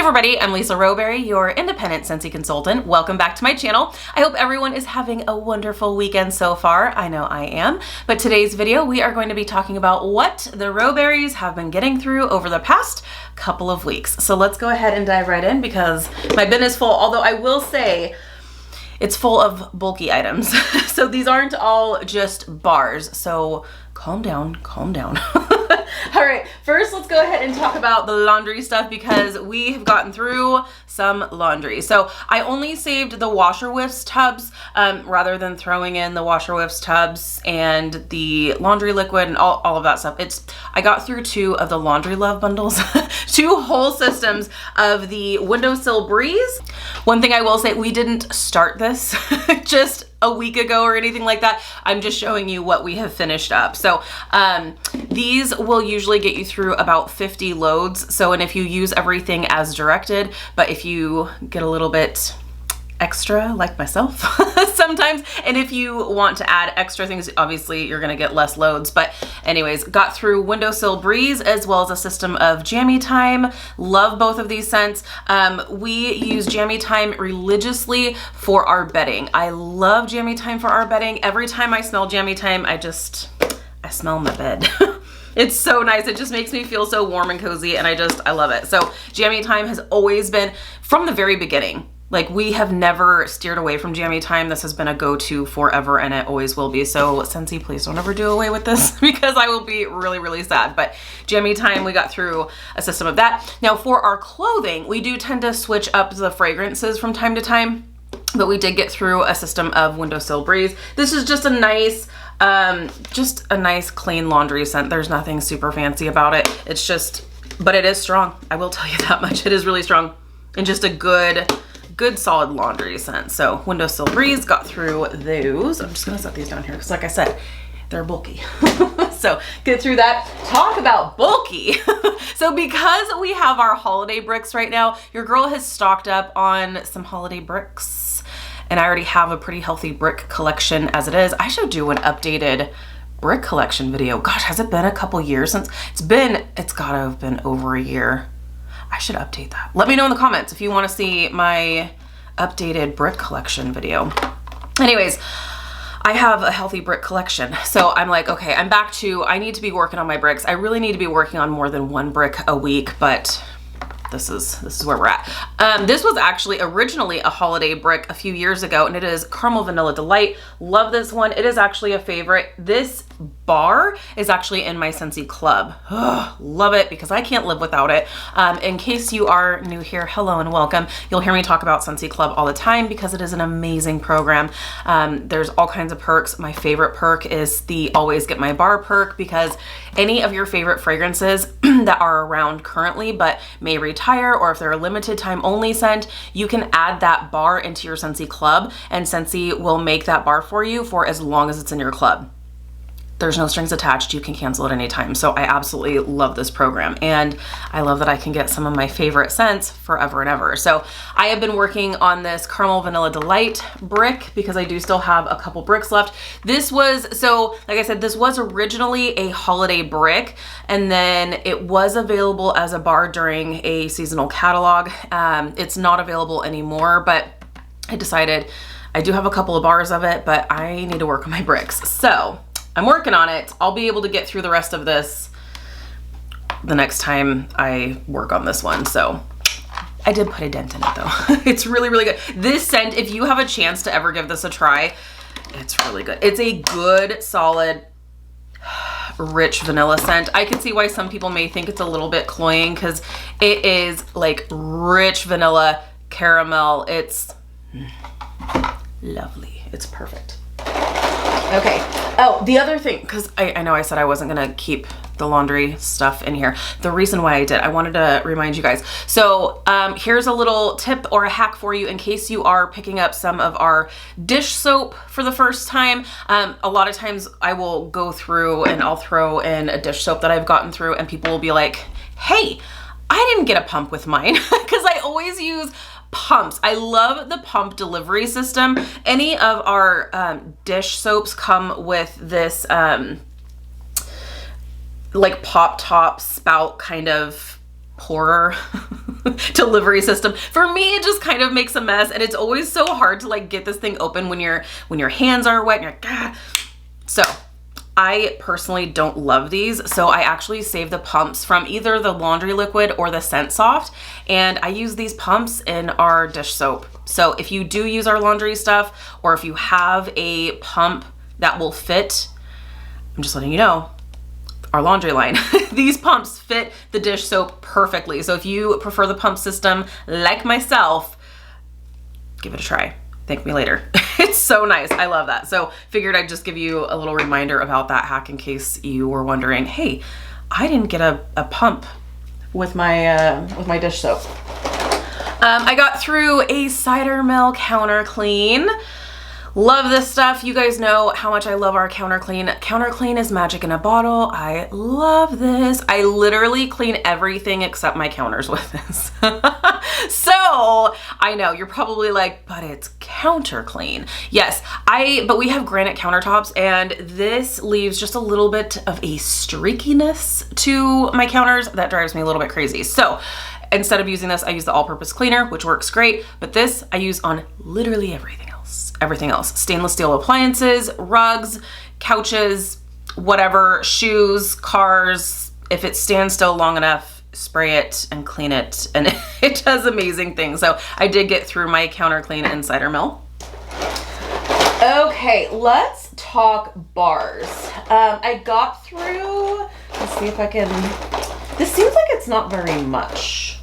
everybody, I'm Lisa Rowberry, your independent Scentsy consultant. Welcome back to my channel. I hope everyone is having a wonderful weekend so far. I know I am. But today's video, we are going to be talking about what the Rowberries have been getting through over the past couple of weeks. So let's go ahead and dive right in because my bin is full, although I will say it's full of bulky items. So these aren't all just bars. So calm down, calm down. All right, first let's go ahead and talk about the laundry stuff because we have gotten through some laundry. So I only saved the washer whiffs tubs rather than throwing in the washer whiffs tubs and the laundry liquid and all of that stuff. I got through 2 of the Laundry Love bundles, 2 whole systems of the Windowsill Breeze. One thing I will say, we didn't start this just a week ago or anything like that. I'm just showing you what we have finished up. So these will usually get you through about 50 loads. So, and if you use everything as directed, but if you get a little bit extra like myself sometimes, and if you want to add extra things, obviously you're gonna get less loads. But anyways, got through Windowsill Breeze as well as a system of Jammy Time. Love both of these scents. We use Jammy Time religiously for our bedding. I love Jammy Time for our bedding. Every time I smell Jammy Time, I smell my bed. It's so nice. It just makes me feel so warm and cozy, and I love it. So Jammy Time has always been, from the very beginning, like we have never steered away from Jammy Time. This has been a go-to forever and it always will be. So Scentsy, please don't ever do away with this because I will be really, really sad. But Jammy Time, we got through a system of that. Now for our clothing, we do tend to switch up the fragrances from time to time, but we did get through a system of Windowsill Breeze. This is just a nice clean laundry scent. There's nothing super fancy about it. It's just, but it is strong. I will tell you that much. It is really strong and just a good solid laundry scent. So Windowsill Breeze, got through those. I'm just gonna set these down here because like I said, they're bulky. So get through that. Talk about bulky. So because we have our holiday bricks right now, your girl has stocked up on some holiday bricks and I already have a pretty healthy brick collection as it is. I should do an updated brick collection video. Gosh, has it been a couple years since? It's gotta have been over a year. I should update that. Let me know in the comments if you want to see my updated brick collection video. Anyways, I have a healthy brick collection. So I'm like, okay, I'm back to, I need to be working on my bricks. I really need to be working on more than 1 brick a week, but this is where we're at. This was actually originally a holiday brick a few years ago, and it is Caramel Vanilla Delight. Love this one. It is actually a favorite. This bar is actually in my Scentsy Club. Ugh, love it because I can't live without it. In case you are new here, hello and welcome. You'll hear me talk about Scentsy Club all the time because it is an amazing program. There's all kinds of perks. My favorite perk is the Always Get My Bar perk because any of your favorite fragrances that are around currently but may retire, or if they're a limited time only scent, you can add that bar into your Scentsy Club and Scentsy will make that bar for you for as long as it's in your club. There's no strings attached. You can cancel at any time. So I absolutely love this program. And I love that I can get some of my favorite scents forever and ever. So I have been working on this Caramel Vanilla Delight brick because I do still have a couple bricks left. This was, so like I said, this was originally a holiday brick and then it was available as a bar during a seasonal catalog. It's not available anymore, but I decided I do have a couple of bars of it, but I need to work on my bricks. So I'm working on it. I'll be able to get through the rest of this the next time I work on this one. So I did put a dent in it though. It's really, really good. This scent, if you have a chance to ever give this a try, it's really good. It's a good, solid, rich vanilla scent. I can see why some people may think it's a little bit cloying because it is like rich vanilla caramel. It's lovely. It's perfect. Okay. Oh, the other thing, because I know I said I wasn't going to keep the laundry stuff in here. The reason why I did, I wanted to remind you guys. So here's a little tip or a hack for you in case you are picking up some of our dish soap for the first time. A lot of times I will go through and I'll throw in a dish soap that I've gotten through and people will be like, hey, I didn't get a pump with mine because I always use pumps. I love the pump delivery system. Any of our dish soaps come with this like pop top spout kind of poorer delivery system. For me, it just kind of makes a mess, and it's always so hard to like get this thing open when your hands are wet and you're like, ah. So I personally don't love these, so I actually save the pumps from either the laundry liquid or the Scent Soft, and I use these pumps in our dish soap. So if you do use our laundry stuff, or if you have a pump that will fit, I'm just letting you know, our laundry line, these pumps fit the dish soap perfectly. So if you prefer the pump system like myself, give it a try. Thank me later. It's so nice. I love that. So figured I'd just give you a little reminder about that hack in case you were wondering, hey, I didn't get a pump with my dish soap. I got through a cider mill counter clean. Love this stuff. You guys know how much I love our counter clean. Counter clean is magic in a bottle. I love this. I literally clean everything except my counters with this. So I know you're probably like, but it's counter clean. Yes, but we have granite countertops, and this leaves just a little bit of a streakiness to my counters that drives me a little bit crazy. So instead of using this, I use the all-purpose cleaner, which works great, but this I use on literally everything else. Everything else. Stainless steel appliances, rugs, couches, whatever, shoes, cars. If it stands still long enough, spray it and clean it, and it does amazing things. So I did get through my counter clean in cider mill. Okay, let's talk bars. I got through, let's see if I can, this seems like it's not very much.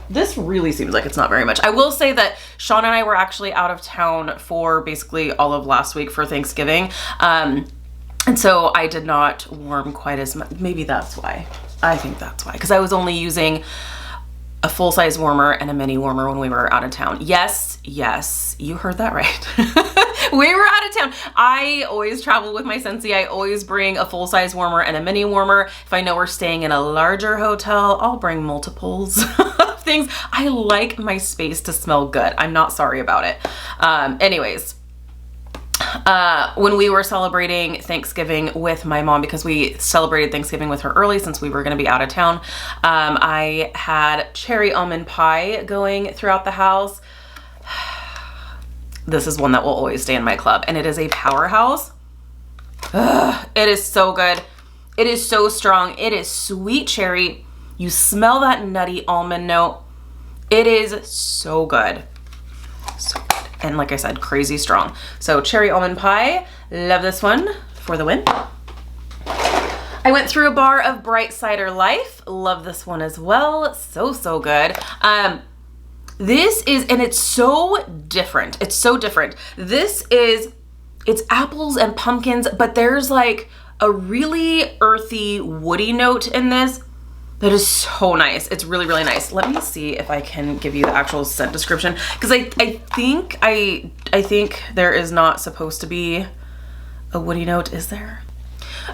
This really seems like it's not very much. I will say that Sean and I were actually out of town for basically all of last week for Thanksgiving. And so I did not warm quite as much. Maybe that's why. I think that's why. Because I was only using a full-size warmer and a mini warmer when we were out of town. Yes, you heard that right. We were out of town. I always travel with my Scentsy. I always bring a full-size warmer and a mini warmer. If I know we're staying in a larger hotel, I'll bring multiples of things. I like my space to smell good. I'm not sorry about it. Anyways, when we were celebrating Thanksgiving with my mom, because we celebrated Thanksgiving with her early since we were going to be out of town, I had cherry almond pie going throughout the house. This is one that will always stay in my club, and it is a powerhouse. It is so good. It is so strong. It is sweet cherry. You smell that nutty almond note. It is so good. So good. And like I said, crazy strong. So cherry almond pie, love this one for the win. I went through a bar of Bright Cider Life. Love this one as well. So good. This is, and it's so different. It's so different. This is, it's apples and pumpkins, but there's like a really earthy, woody note in this that is so nice. It's really nice. Let me see if I can give you the actual scent description, because I think there is not supposed to be a woody note, is there?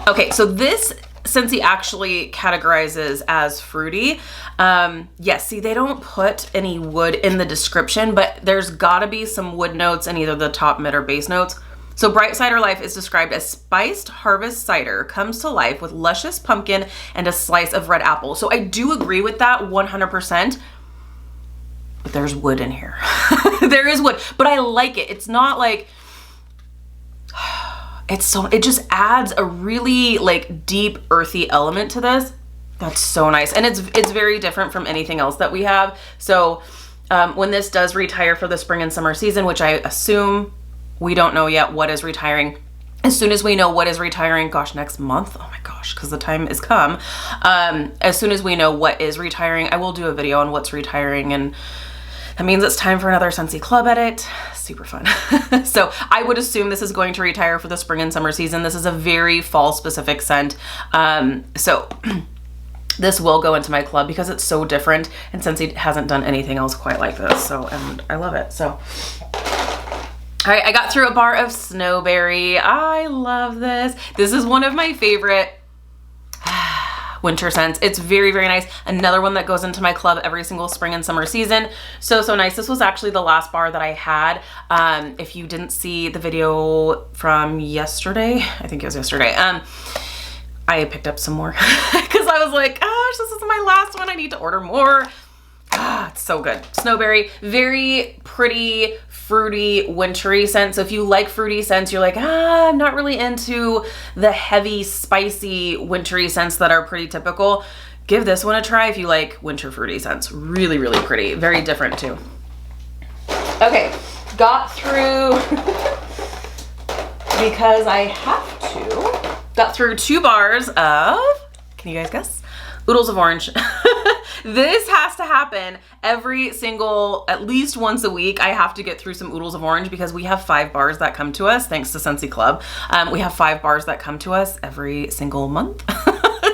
Okay, so this Scentsy actually categorizes as fruity. Yes, see, they don't put any wood in the description, but there's gotta be some wood notes in either the top, mid, or base notes. So Bright Cider Life is described as spiced harvest cider comes to life with luscious pumpkin and a slice of red apple. So I do agree with that 100%, but there's wood in here. There is wood, but I like it. It's not like, it just adds a really like deep earthy element to this. That's so nice. And it's very different from anything else that we have. So when this does retire for the spring and summer season, which I assume, we don't know yet what is retiring. As soon as we know what is retiring, gosh, next month, oh my gosh, because the time has come. As soon as we know what is retiring, I will do a video on what's retiring, and that means it's time for another Scentsy Club edit. Super fun. So I would assume this is going to retire for the spring and summer season. This is a very fall specific scent. So this will go into my club because it's so different, and Scentsy hasn't done anything else quite like this. So, and I love it. So, all right, I got through a bar of Snowberry. I love this. This is one of my favorite winter scents. It's very nice. Another one that goes into my club every single spring and summer season. So nice. This was actually the last bar that I had. If you didn't see the video from yesterday, I think it was yesterday, I picked up some more because I was like, gosh, this is my last one. I need to order more. It's so good. Snowberry, very pretty, fruity, wintry scent. So if you like fruity scents, you're like, I'm not really into the heavy, spicy, wintry scents that are pretty typical. Give this one a try if you like winter fruity scents. Really, really pretty. Very different too. Okay, got through, because I have to, got through 2 bars of, can you guys guess? Oodles of orange. This has to happen every single, at least once a week. I have to get through some oodles of orange because we have 5 bars that come to us, thanks to Scentsy Club. We have 5 bars that come to us every single month.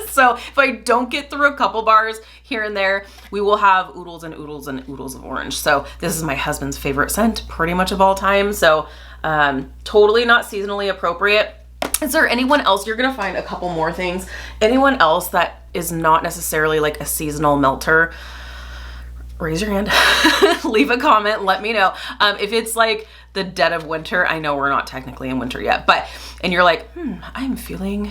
So if I don't get through a couple bars here and there, we will have oodles and oodles and oodles of orange. So this is my husband's favorite scent pretty much of all time. So totally not seasonally appropriate. Is there anyone else? You're gonna find a couple more things. Anyone else that is not necessarily like a seasonal melter? Raise your hand. Leave a comment. Let me know. If it's like the dead of winter, I know we're not technically in winter yet, but, and you're like, I'm feeling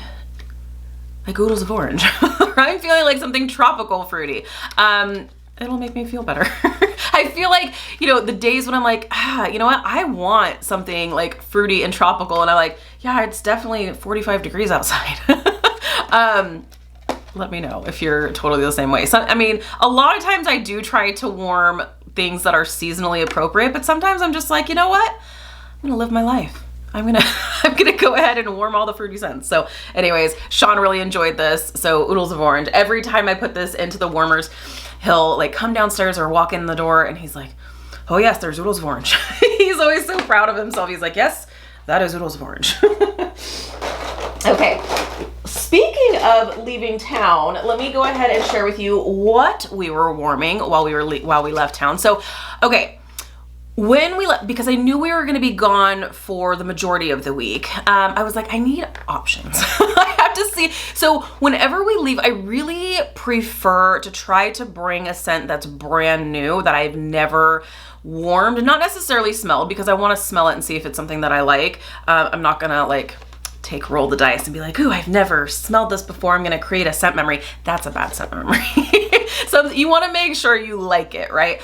like oodles of orange. Or I'm feeling like something tropical fruity. It'll make me feel better. I feel like, you know, the days when I'm like, you know what? I want something like fruity and tropical. And I'm like, yeah, it's definitely 45 degrees outside. Let me know if you're totally the same way. So, I mean, a lot of times I do try to warm things that are seasonally appropriate, but sometimes I'm just like, you know what? I'm gonna live my life. I'm gonna go ahead and warm all the fruity scents. So anyways, Sean really enjoyed this. So oodles of orange. Every time I put this into the warmers, he'll like come downstairs or walk in the door and he's like, oh yes, there's oodles of orange. He's always so proud of himself. He's like, yes, that is oodles of orange. Okay, speaking of leaving town, let me go ahead and share with you what we were warming while we left town. So, okay. When we left, because I knew we were going to be gone for the majority of the week, I was like, I need options. I have to see. So whenever we leave, I really prefer to try to bring a scent that's brand new, that I've never warmed, not necessarily smelled, because I want to smell it and see if it's something that I like. I'm not going to like roll the dice and be like, ooh, I've never smelled this before. I'm going to create a scent memory. That's a bad scent memory. So you want to make sure you like it, right?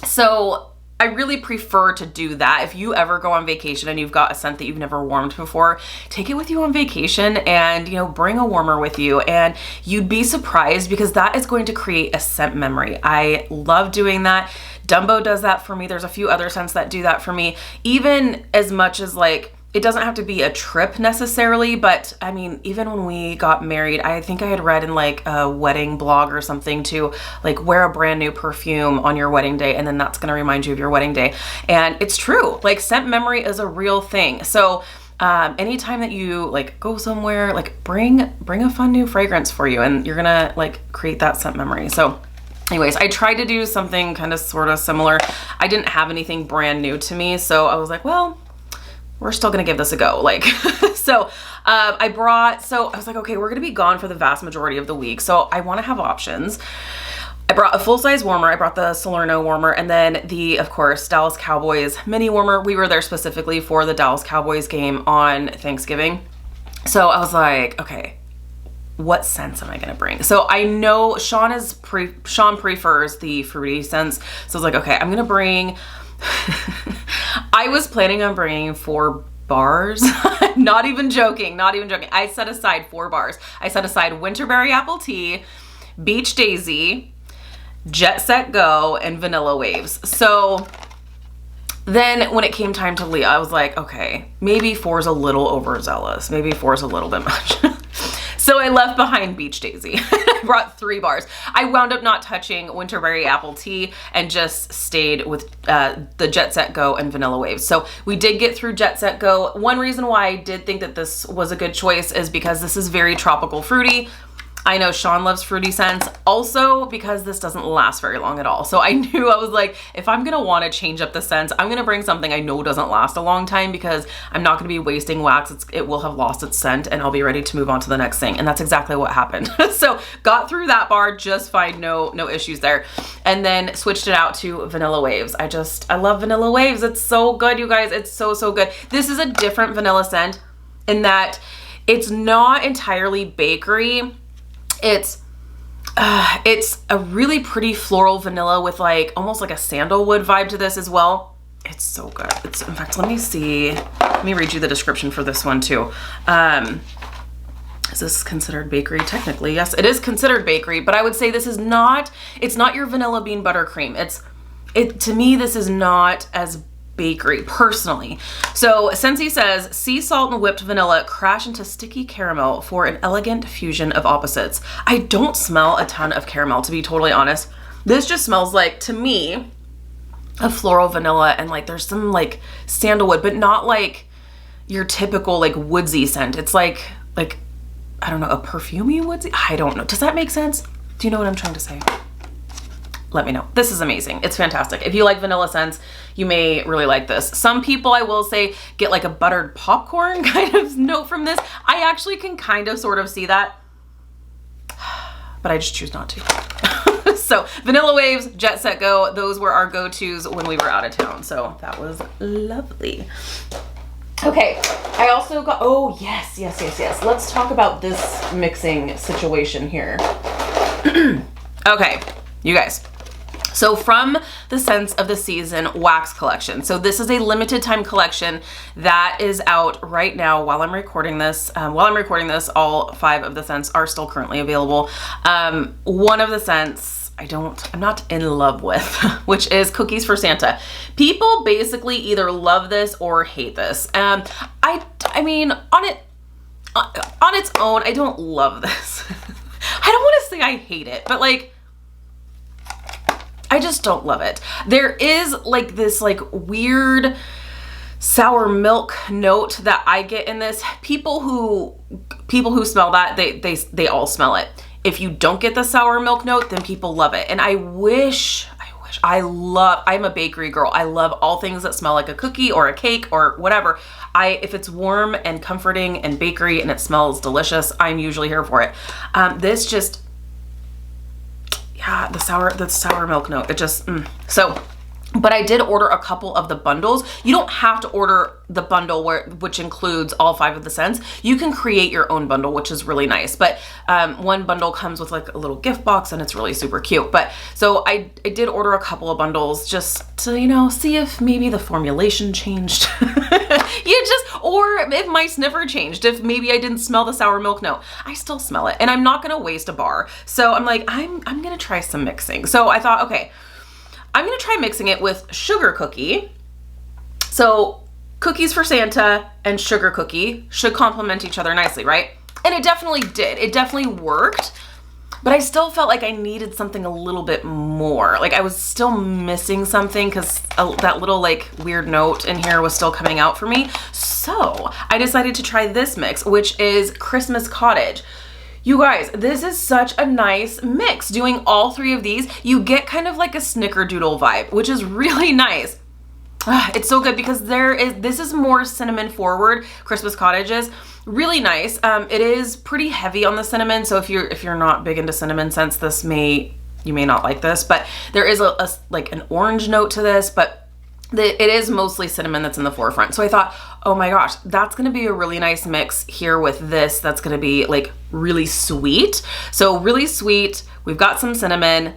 So I really prefer to do that. If you ever go on vacation and you've got a scent that you've never warmed before, take it with you on vacation and, you know, bring a warmer with you, and you'd be surprised because that is going to create a scent memory. I love doing that. Dumbo does that for me. There's a few other scents that do that for me, even as much as like, it doesn't have to be a trip necessarily, but I mean, even when we got married, I think I had read in like a wedding blog or something to like wear a brand new perfume on your wedding day, and then that's gonna remind you of your wedding day. And it's true, like scent memory is a real thing. So anytime that you like go somewhere, like bring a fun new fragrance for you, and you're gonna like create that scent memory. So anyways, I tried to do something kind of sort of similar. I didn't have anything brand new to me, so I was like, well, we're still gonna give this a go. Like, so I was like, okay, we're gonna be gone for the vast majority of the week, so I wanna have options. I brought a full-size warmer. I brought the Salerno warmer, and then the, of course, Dallas Cowboys mini warmer. We were there specifically for the Dallas Cowboys game on Thanksgiving. So I was like, okay, what scents am I gonna bring? So I know Sean prefers the fruity scents. So I was like, okay, I'm gonna bring, I was planning on bringing 4 bars. Not even joking. I set aside 4 bars. I set aside Winterberry Apple Tea, Beach Daisy, Jet Set Go, and Vanilla Waves. So then when it came time to leave, I was like, okay, maybe 4 is a little overzealous. Maybe 4 is a little bit much. So I left behind Beach Daisy. I brought 3 bars. I wound up not touching Winterberry Apple Tea and just stayed with the Jet Set Go and Vanilla Waves. So we did get through Jet Set Go. One reason why I did think that this was a good choice is because this is very tropical fruity. I know Sean loves fruity scents, also because this doesn't last very long at all. So I knew, I was like, if I'm gonna wanna change up the scents, I'm gonna bring something I know doesn't last a long time, because I'm not gonna be wasting wax. It will have lost its scent and I'll be ready to move on to the next thing. And that's exactly what happened. So got through that bar just fine, no issues there. And then switched it out to Vanilla Waves. I love Vanilla Waves. It's so good, you guys. It's so good. This is a different vanilla scent in that it's not entirely bakery. It's a really pretty floral vanilla with like almost like a sandalwood vibe to this as well. It's so good. In fact, let me read you the description for this one too. Is this considered bakery? Technically, yes, it is considered bakery, but I would say this is not, it's not your vanilla bean buttercream. To me, this is not as bakery, personally. So Scentsy says, sea salt and whipped vanilla crash into sticky caramel for an elegant fusion of opposites. I don't smell a ton of caramel, to be totally honest. This just smells like, to me, a floral vanilla, and like there's some like sandalwood, but not like your typical like woodsy scent. It's like, I don't know, a perfumey woodsy? I don't know. Does that make sense? Do you know what I'm trying to say? Let me know. This is amazing. It's fantastic. If you like vanilla scents, you may really like this. Some people, I will say, get like a buttered popcorn kind of note from this. I actually can kind of sort of see that, but I just choose not to. So Vanilla Waves, Jet Set Go, those were our go-tos when we were out of town. So that was lovely. Okay, I also got, oh yes. Let's talk about this mixing situation here. Okay, you guys. So from the Scents of the Season wax collection. So this is a limited time collection that is out right now while I'm recording this. All 5 of the scents are still currently available. One of the scents I'm not in love with, which is Cookies for Santa. People basically either love this or hate this. I mean, on its own, I don't love this. I don't want to say I hate it, but like, I just don't love it. There is like this like weird sour milk note that I get in this. People who smell that, they all smell it. If you don't get the sour milk note, then people love it. And I'm a bakery girl. I love all things that smell like a cookie or a cake or whatever. If it's warm and comforting and bakery and it smells delicious, I'm usually here for it. This just, yeah, the sour milk note, it just, So, but I did order a couple of the bundles. You don't have to order the bundle which includes all 5 of the scents. You can create your own bundle, which is really nice. But one bundle comes with like a little gift box and it's really super cute. But so I did order a couple of bundles just to, see if maybe the formulation changed. Or if my sniffer changed, if maybe I didn't smell the sour milk note. I still smell it and I'm not gonna waste a bar. So I'm like, I'm gonna try some mixing. So I thought, okay, I'm gonna try mixing it with sugar cookie. So Cookies for Santa and sugar cookie should complement each other nicely, right? And it definitely did. It definitely worked, but I still felt like I needed something a little bit more. Like I was still missing something because that little like weird note in here was still coming out for me. So I decided to try this mix, which is Christmas Cottage. You guys, this is such a nice mix. Doing all 3 of these, you get kind of like a snickerdoodle vibe, which is really nice. It's so good because this is more cinnamon forward. Christmas Cottage is really nice. It is pretty heavy on the cinnamon, so if you're not big into cinnamon scents, you may not like this. But there is like an orange note to this, but it is mostly cinnamon that's in the forefront. So I thought, oh my gosh, that's gonna be a really nice mix here with this. That's gonna be like really sweet. So really sweet. We've got some cinnamon.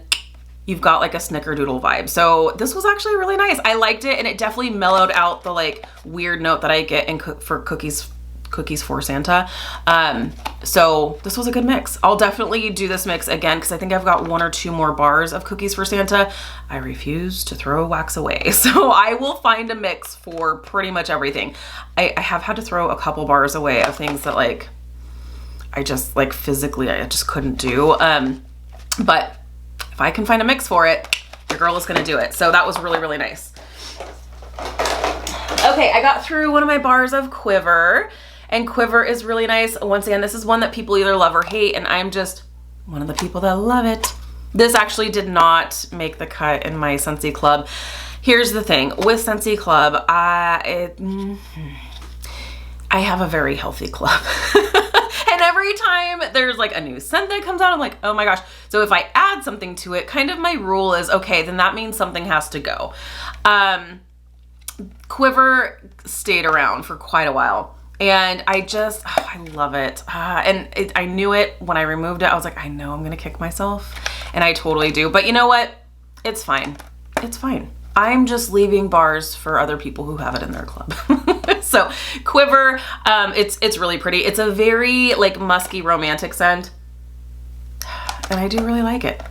You've got like a snickerdoodle vibe. So this was actually really nice. I liked it and it definitely mellowed out the like weird note that I get for Cookies for Santa. So this was a good mix. I'll definitely do this mix again because I think I've got 1 or 2 more bars of Cookies for Santa. I refuse to throw wax away. So I will find a mix for pretty much everything. I have had to throw a couple bars away of things that like, I just like physically, I just couldn't do. But if I can find a mix for it, your girl is gonna do it. So that was really, really nice. Okay, I got through one of my bars of Quiver, and Quiver is really nice. Once again, this is one that people either love or hate, and I'm just one of the people that love it. This actually did not make the cut in my Scentsy Club. Here's the thing, with Scentsy Club, I have a very healthy club. And every time there's like a new scent that comes out, I'm like, oh my gosh. So if I add something to it, kind of my rule is, okay, then that means something has to go. Quiver stayed around for quite a while. And I just, I love it. I knew it when I removed it. I was like, I know I'm going to kick myself. And I totally do. But you know what? It's fine. It's fine. I'm just leaving bars for other people who have it in their club. So Quiver, it's really pretty. It's a very like musky romantic scent. And I do really like it.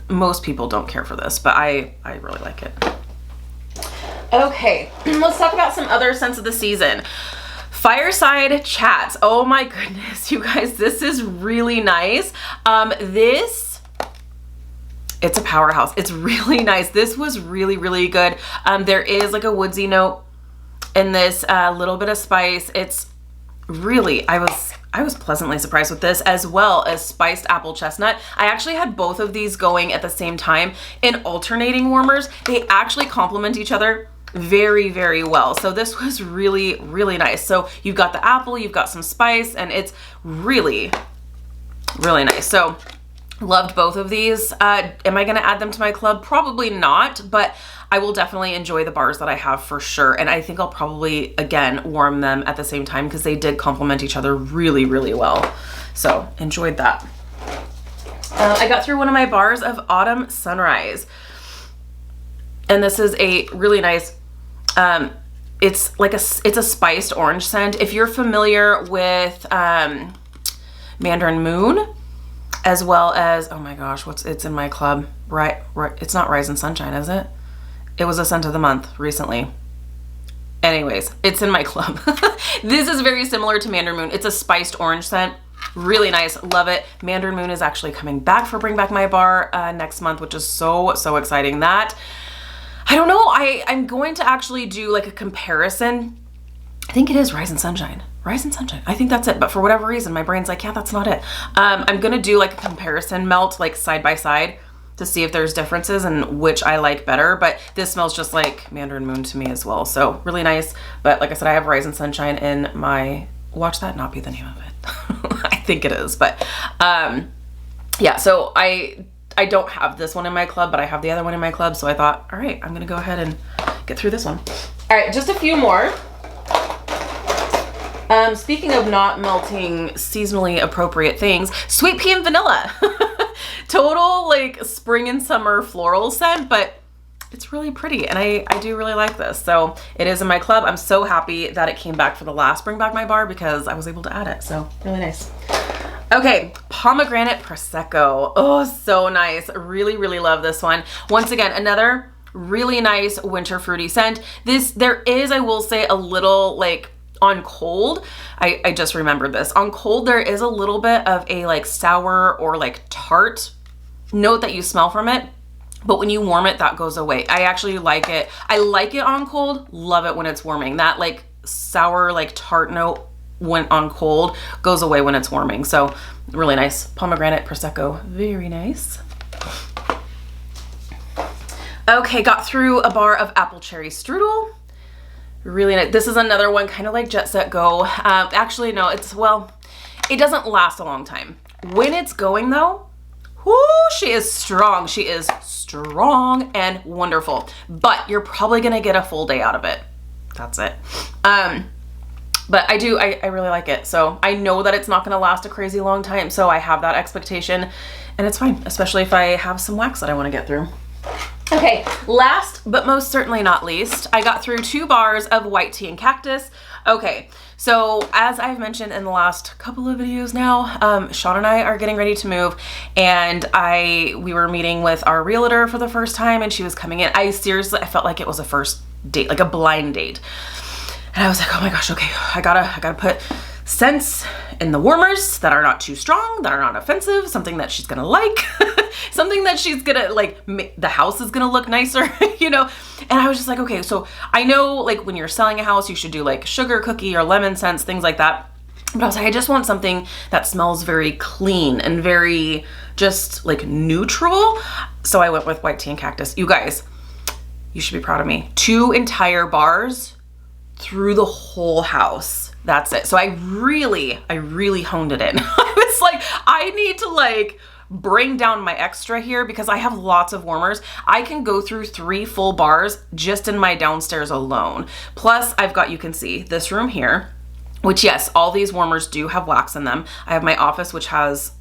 Most people don't care for this, but I really like it. Okay, let's talk about some other scents of the season. Fireside Chats. Oh my goodness, you guys, this is really nice. It's a powerhouse. It's really nice. This was really, really good. There is like a woodsy note in this, little bit of spice. It's really, I was pleasantly surprised with this, as well as spiced apple chestnut. I actually had both of these going at the same time in alternating warmers. They actually complement each other very, very well. So this was really, really nice. So you've got the apple, you've got some spice, and it's really, really nice. So loved both of these. Am I going to add them to my club? Probably not, but I will definitely enjoy the bars that I have for sure. And I think I'll probably, again, warm them at the same time because they did complement each other really, really well. So enjoyed that. I got through one of my bars of Autumn Sunrise. And this is a really nice, it's a spiced orange scent. If you're familiar with Mandarin Moon, as well as, oh my gosh, it's in my club, right? It's not Rise and Sunshine, is it? It was a scent of the month recently. Anyways, it's in my club. This is very similar to Mandarin Moon. It's a spiced orange scent. Really nice. Love it. Mandarin Moon is actually coming back for Bring Back My Bar next month, which is so, so exciting. That, I don't know. I'm going to actually do like a comparison. I think it is Rise and Sunshine. Rise and Sunshine. I think that's it. But for whatever reason, my brain's like, yeah, that's not it. I'm going to do like a comparison melt, like side by side, to see if there's differences and which I like better. But this smells just like Mandarin Moon to me as well. So really nice. But like I said, I have Rise and Sunshine in my, watch that not be the name of it. I think it is. But yeah, so I don't have this one in my club, but I have the other one in my club. So I thought, all right, I'm going to go ahead and get through this one. All right, just a few more. Speaking of not melting seasonally appropriate things, Sweet Pea and Vanilla. Total like spring and summer floral scent, but it's really pretty and I do really like this. So it is in my club. I'm so happy that it came back for the last Bring Back My Bar because I was able to add it. So really nice. Okay, Pomegranate Prosecco. Oh, so nice. Really, really love this one. Once again, another really nice winter fruity scent. There is, I will say, a little like on cold, I just remembered this. On cold, there is a little bit of a like sour or like tart note that you smell from it. But when you warm it, that goes away. I actually like it. I like it on cold, love it when it's warming. That like sour, like tart note when on cold goes away when it's warming. So really nice. Pomegranate Prosecco, very nice. Okay, got through a bar of apple cherry strudel. Really nice. This is another one kind of like Jet Set Go. Actually, no, it doesn't last a long time. When it's going though, whoo, she is strong. She is strong and wonderful, but you're probably going to get a full day out of it. That's it. But I really like it. So I know that it's not going to last a crazy long time. So I have that expectation and it's fine, especially if I have some wax that I want to get through. Okay, last but most certainly not least, I got through 2 bars of White Tea and Cactus. Okay, so as I've mentioned in the last couple of videos now, Sean and I are getting ready to move, and we were meeting with our realtor for the first time, and she was coming in. I felt like it was a first date, like a blind date. And I was like, oh my gosh, okay, I gotta put scents in the warmers that are not too strong, that are not offensive, something that she's gonna like, something that she's gonna like, the house is gonna look nicer, you know? And I was just like, okay, so I know like when you're selling a house, you should do like sugar cookie or lemon scents, things like that. But I was like, I just want something that smells very clean and very just like neutral. So I went with White Tea and Cactus. You guys, you should be proud of me. 2 entire bars through the whole house. That's it. So I really honed it in. I was like, I need to like bring down my extra here because I have lots of warmers. I can go through 3 full bars just in my downstairs alone. Plus I've got, you can see this room here which yes, all these warmers do have wax in them. I have my office, which has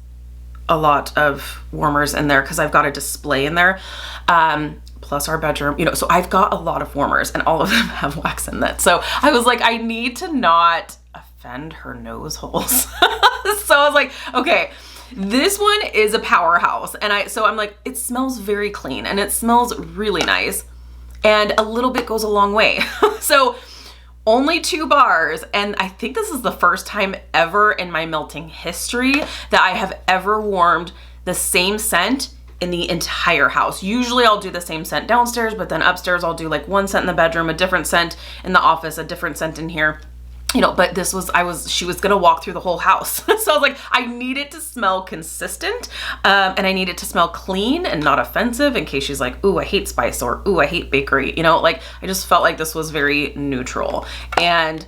a lot of warmers in there because I've got a display in there. Plus our bedroom, you know, so I've got a lot of warmers and all of them have wax in that. So I was like, I need to not offend her nose holes. So I was like, okay, this one is a powerhouse. And I'm like, it smells very clean and it smells really nice. And a little bit goes a long way. So only 2 bars. And I think this is the first time ever in my melting history that I have ever warmed the same scent in the entire house. Usually I'll do the same scent downstairs, but then upstairs I'll do like one scent in the bedroom, a different scent in the office, a different scent in here. You know, but this was, she was gonna walk through the whole house. So I was like, I need it to smell consistent, and I need it to smell clean and not offensive in case she's like, ooh, I hate spice, or ooh, I hate bakery. You know, like I just felt like this was very neutral and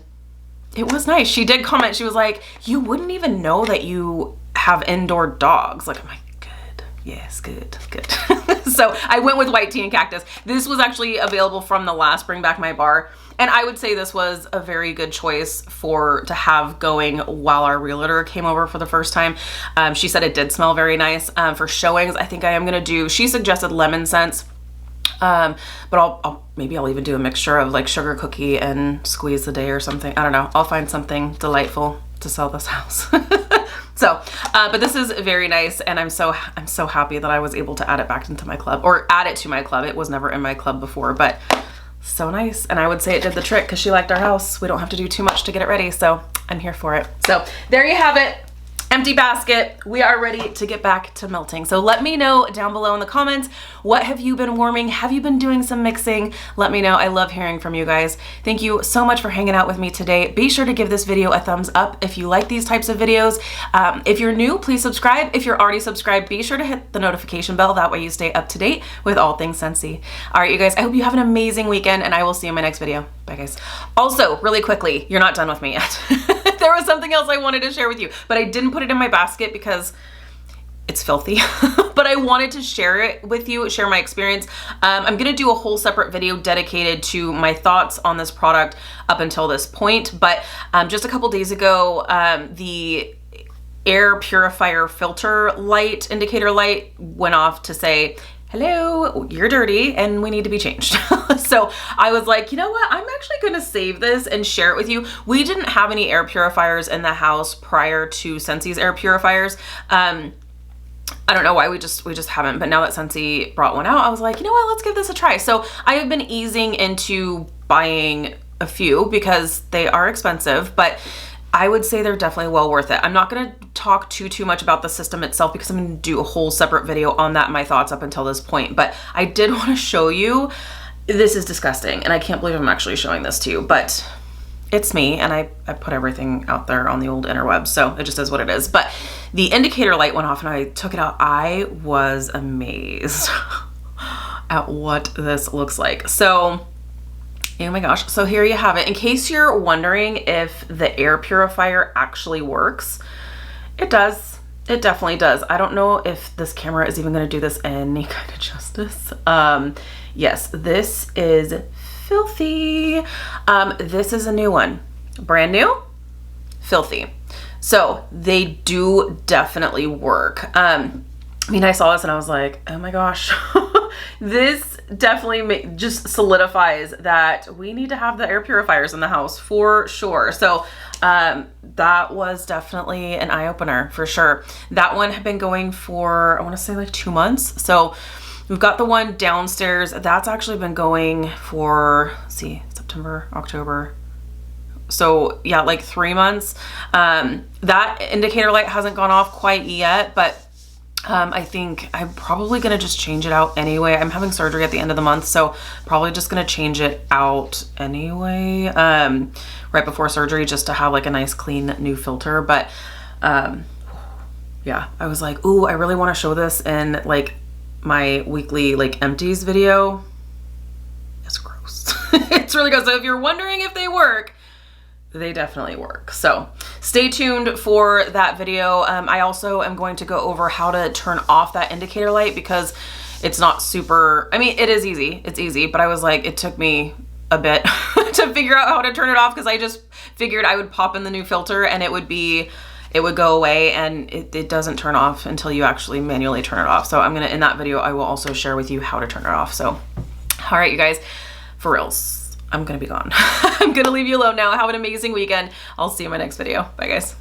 it was nice. She did comment, she was like, you wouldn't even know that you have indoor dogs. Like, I'm like, yes, good. So I went with white tea and cactus. This was actually available from the last Bring Back My Bar. And I would say this was a very good choice to have going while our realtor came over for the first time. She said it did smell very nice. For showings, I think I am gonna do, she suggested lemon scents. But maybe I'll even do a mixture of like sugar cookie and squeeze the day or something. I don't know. I'll find something delightful to sell this house. So, but this is very nice, and I'm so happy that I was able to add it back into my club, or add it to my club. It was never in my club before, but so nice. And I would say it did the trick because she liked our house. We don't have to do too much to get it ready, so I'm here for it. So there you have it. Empty basket. We are ready to get back to melting. So let me know down below in the comments, what have you been warming? Have you been doing some mixing? Let me know. I love hearing from you guys. Thank you so much for hanging out with me today. Be sure to give this video a thumbs up if you like these types of videos. If you're new, please subscribe. If you're already subscribed, be sure to hit the notification bell. That way you stay up to date with all things Scentsy. All right, you guys, I hope you have an amazing weekend, and I will see you in my next video. Bye, guys. Also, really quickly, you're not done with me yet. There was something else I wanted to share with you, but I didn't put it in my basket because it's filthy, but I wanted to share it with you, share my experience. I'm gonna do a whole separate video dedicated to my thoughts on this product up until this point, but just a couple days ago, the air purifier filter light, indicator light, went off to say, hello, you're dirty and we need to be changed. So I was like, you know what? I'm actually gonna save this and share it with you. We didn't have any air purifiers in the house prior to Scentsy's air purifiers. I don't know why, we just haven't, but now that Scentsy brought one out, I was like, you know what, let's give this a try. So I have been easing into buying a few because they are expensive, but I would say they're definitely well worth it. I'm not gonna talk too much about the system itself because I'm gonna do a whole separate video on that, my thoughts up until this point, but I did wanna show you, this is disgusting, and I can't believe I'm actually showing this to you, but it's me, and I put everything out there on the old interwebs, so it just is what it is. But the indicator light went off and I took it out. I was amazed at what this looks like. So, oh my gosh. So here you have it. In case you're wondering if the air purifier actually works, it does. It definitely does. I don't know if this camera is even going to do this any kind of justice. Yes, this is filthy. This is a new one. Brand new, filthy. So they do definitely work. I mean, I saw this and I was like, oh my gosh. This definitely just solidifies that we need to have the air purifiers in the house for sure. So that was definitely an eye-opener for sure. That one had been going for, I want to say like 2 months. So we've got the one downstairs that's actually been going for, let's see, September, October. So yeah, like 3 months. That indicator light hasn't gone off quite yet, but I think I'm probably gonna just change it out anyway. I'm having surgery at the end of the month, so probably just gonna change it out anyway, right before surgery, just to have like a nice clean new filter. But yeah, I was like, ooh, I really want to show this in like my weekly like empties video. It's gross. It's really gross. So if you're wondering if they work, they definitely work. So stay tuned for that video. I also am going to go over how to turn off that indicator light because it's not super, I mean, it is easy. It's easy, but I was like, it took me a bit to figure out how to turn it off, because I just figured I would pop in the new filter and it would go away, and it doesn't turn off until you actually manually turn it off. So in that video, I will also share with you how to turn it off. So, all right, you guys, for reals, I'm gonna be gone. I'm gonna leave you alone now. Have an amazing weekend. I'll see you in my next video. Bye, guys.